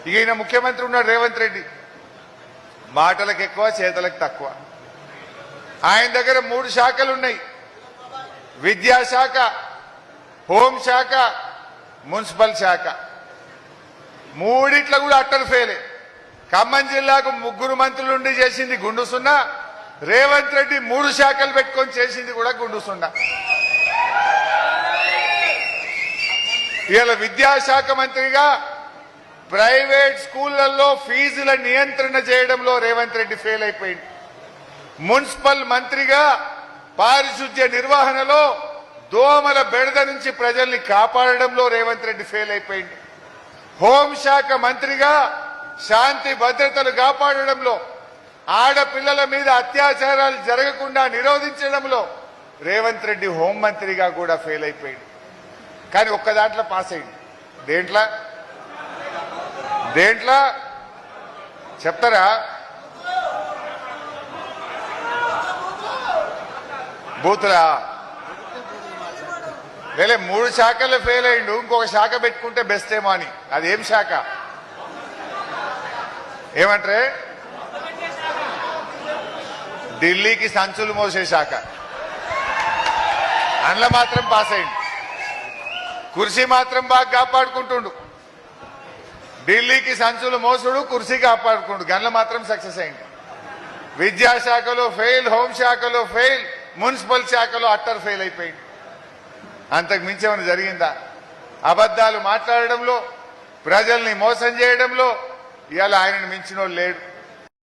ఇక ఈయన ముఖ్యమంత్రి ఉన్నాడు రేవంత్ రెడ్డి, మాటలకు ఎక్కువ చేతలకు తక్కువ. ఆయన దగ్గర 3 శాఖలు ఉన్నాయి, విద్యాశాఖ, హోంశాఖ, మున్సిపల్ శాఖ. మూడిట్లో కూడా అట్టర్ ఫెయిలే. ఖమ్మం జిల్లాకు 3 మంత్రులు ఉండి చేసింది గుండు సున్నా, రేవంత్ రెడ్డి 3 శాఖలు పెట్టుకొని చేసింది కూడా గుండు సున్నా. ఇవాళ విద్యాశాఖ మంత్రిగా ప్రైవేట్ స్కూళ్లలో ఫీజుల నియంత్రణ చేయడంలో రేవంత్ రెడ్డి ఫెయిల్ అయిపోయింది. మున్సిపల్ మంత్రిగా పారిశుద్ధ్య నిర్వహణలో దోమల బెడద నుంచి ప్రజల్ని కాపాడడంలో రేవంత్ రెడ్డి ఫెయిల్ అయిపోయింది. హోంశాఖ మంత్రిగా శాంతి భద్రతలు కాపాడడంలో, ఆడపిల్లల మీద అత్యాచారాలు జరగకుండా నిరోధించడంలో రేవంత్ రెడ్డి హోంమంత్రిగా కూడా ఫెయిల్ అయిపోయింది. కానీ ఒక్క దాంట్లో పాస్ అయింది. దేంట్లో చెప్తారా? బూతులా? వేలే 3 శాఖల్లో ఫెయిల్ అయిండు, ఇంకొక శాఖ పెట్టుకుంటే బెస్ట్ ఏమో అని. అదేం శాఖ? ఏమంటారే? ఢిల్లీకి సంచులు మోసే శాఖ. అందులో మాత్రం పాస్ అయిండు, కుర్చీ మాత్రం బాగా కాపాడుకుంటుండు. ఢిల్లీకి సంచులు మోసుడు, కుర్చీ కాపాడుకుంటు, గన్ల మాత్రం సక్సెస్ అయింది. విద్యాశాఖలో ఫెయిల్, హోంశాఖలో ఫెయిల్, మున్సిపల్ శాఖలో అట్టర్ ఫెయిల్ అయిపోయింది. అంతకు మించి ఏమైనా జరిగిందా? అబద్దాలు మాట్లాడడంలో, ప్రజల్ని మోసం చేయడంలో ఇవాళ ఆయనను మించినోడు లేడు.